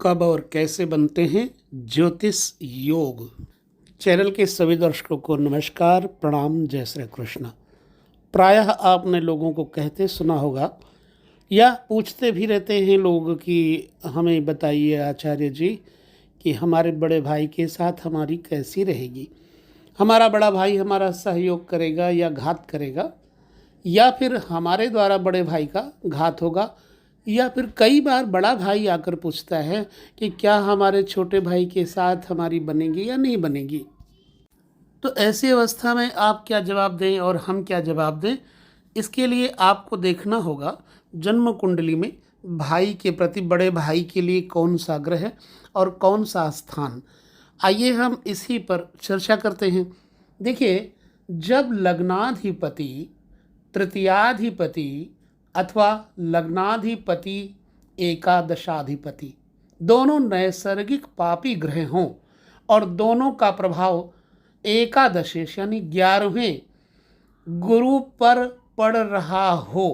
कब और कैसे बनते हैं ज्योतिष योग। चैनल के सभी दर्शकों को नमस्कार, प्रणाम, जय श्री कृष्ण। प्रायः आपने लोगों को कहते सुना होगा या पूछते भी रहते हैं लोग कि हमें बताइए आचार्य जी कि हमारे बड़े भाई के साथ हमारी कैसी रहेगी। हमारा बड़ा भाई हमारा सहयोग करेगा या घात करेगा, या फिर हमारे द्वारा बड़े भाई का घात होगा, या फिर कई बार बड़ा भाई आकर पूछता है कि क्या हमारे छोटे भाई के साथ हमारी बनेगी या नहीं बनेगी। तो ऐसी अवस्था में आप क्या जवाब दें और हम क्या जवाब दें, इसके लिए आपको देखना होगा जन्म कुंडली में भाई के प्रति बड़े भाई के लिए कौन सा ग्रह और कौन सा स्थान। आइए हम इसी पर चर्चा करते हैं। देखिए, जब लग्नाधिपति, तृतीयाधिपति अथवा लग्नाधिपति, एकादशाधिपति दोनों नैसर्गिक पापी ग्रह हों और दोनों का प्रभाव एकादशेश यानी 11वें गुरु पर पड़ रहा हो,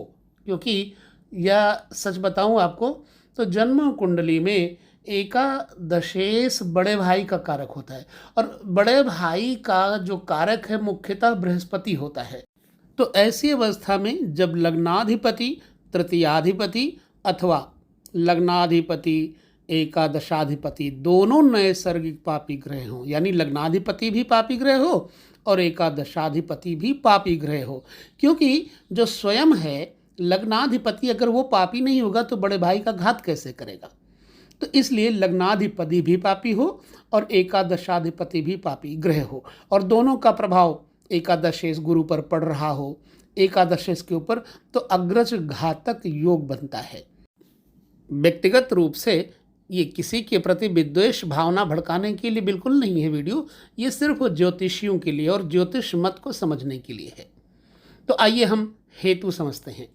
क्योंकि यह सच बताऊं आपको तो जन्म कुंडली में एकादशेश बड़े भाई का कारक होता है और बड़े भाई का जो कारक है मुख्यतः बृहस्पति होता है। तो ऐसी अवस्था में जब लग्नाधिपति, तृतीयाधिपति अथवा लग्नाधिपति, एकादशाधिपति दोनों नैसर्गिक पापी ग्रह हों, यानी लग्नाधिपति भी पापी ग्रह हो और एकादशाधिपति भी पापी ग्रह हो, क्योंकि जो स्वयं है लग्नाधिपति अगर वो पापी नहीं होगा तो बड़े भाई का घात कैसे करेगा। तो इसलिए लग्नाधिपति भी पापी हो और एकादशाधिपति भी पापी ग्रह हो और दोनों का प्रभाव एकादशेश गुरु पर पड़ रहा हो, एकादशेश के ऊपर, तो अग्रज घातक योग बनता है। व्यक्तिगत रूप से ये किसी के प्रति विद्वेष भावना भड़काने के लिए बिल्कुल नहीं है वीडियो, ये सिर्फ ज्योतिषियों के लिए और ज्योतिष मत को समझने के लिए है। तो आइए हम हेतु समझते हैं।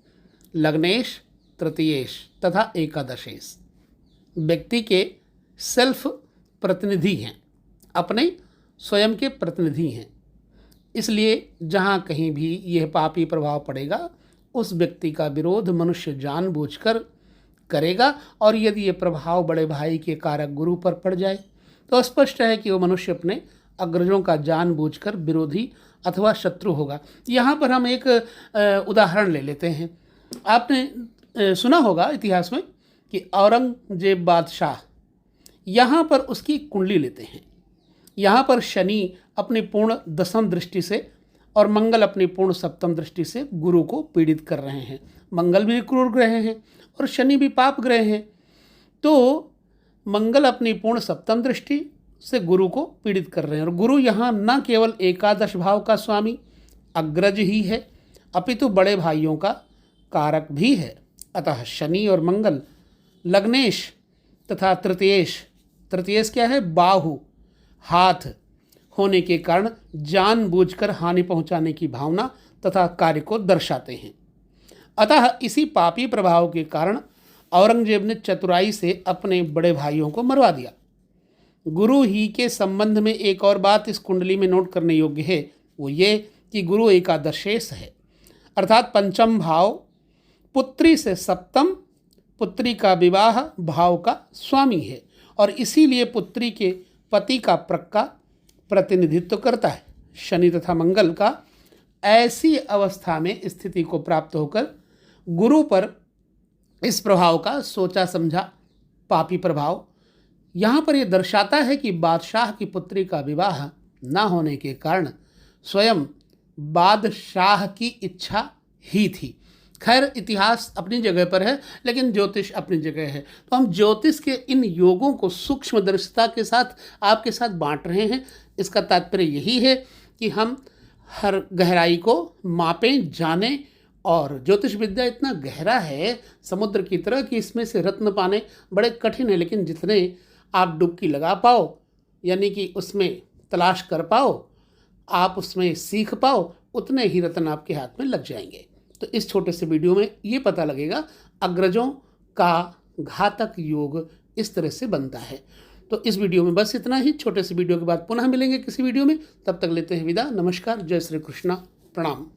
लग्नेश, तृतीयेश तथा एकादशेश व्यक्ति के सेल्फ प्रतिनिधि हैं, अपने स्वयं के प्रतिनिधि हैं। इसलिए जहाँ कहीं भी यह पापी प्रभाव पड़ेगा उस व्यक्ति का विरोध मनुष्य जानबूझकर करेगा, और यदि ये प्रभाव बड़े भाई के कारक गुरु पर पड़ जाए तो स्पष्ट है कि वो मनुष्य अपने अग्रजों का जानबूझकर विरोधी अथवा शत्रु होगा। यहाँ पर हम एक उदाहरण ले लेते हैं। आपने सुना होगा इतिहास में कि औरंगजेब बादशाह, यहाँ पर उसकी कुंडली लेते हैं। यहाँ पर शनि अपनी पूर्ण दशम दृष्टि से और मंगल अपनी पूर्ण सप्तम दृष्टि से गुरु को पीड़ित कर रहे हैं। मंगल भी क्रूर ग्रह हैं और शनि भी पाप ग्रह हैं। तो मंगल अपनी पूर्ण सप्तम दृष्टि से गुरु को पीड़ित कर रहे हैं और गुरु यहाँ न केवल एकादश भाव का स्वामी अग्रज ही है अपितु बड़े भाइयों का कारक भी है। अतः शनि और मंगल लग्नेश तथा तृतीयेश, तृतीयेश क्या है, बाहु, हाथ होने के कारण जानबूझकर हानि पहुंचाने की भावना तथा कार्य को दर्शाते हैं। अतः इसी पापी प्रभाव के कारण औरंगजेब ने चतुराई से अपने बड़े भाइयों को मरवा दिया। गुरु ही के संबंध में एक और बात इस कुंडली में नोट करने योग्य है, वो ये कि गुरु एकादशेश है, अर्थात पंचम भाव पुत्री से सप्तम, पुत्री का विवाह भाव का स्वामी है और इसीलिए पुत्री के पति का प्रक्का प्रतिनिधित्व करता है। शनि तथा मंगल का ऐसी अवस्था में स्थिति को प्राप्त होकर गुरु पर इस प्रभाव का सोचा समझा पापी प्रभाव यहाँ पर यह दर्शाता है कि बादशाह की पुत्री का विवाह न होने के कारण स्वयं बादशाह की इच्छा ही थी। खैर, इतिहास अपनी जगह पर है लेकिन ज्योतिष अपनी जगह है। तो हम ज्योतिष के इन योगों को सूक्ष्मदर्शिता के साथ आपके साथ बांट रहे हैं। इसका तात्पर्य यही है कि हम हर गहराई को मापें, जानें, और ज्योतिष विद्या इतना गहरा है समुद्र की तरह कि इसमें से रत्न पाने बड़े कठिन है, लेकिन जितने आप डुबकी लगा पाओ, यानी कि उसमें तलाश कर पाओ, आप उसमें सीख पाओ, उतने ही रत्न आपके हाथ में लग जाएंगे। तो इस छोटे से वीडियो में ये पता लगेगा अग्रजों का घातक योग इस तरह से बनता है। तो इस वीडियो में बस इतना ही। छोटे से वीडियो के बाद पुनः मिलेंगे किसी वीडियो में, तब तक लेते हैं विदा। नमस्कार, जय श्री कृष्णा, प्रणाम।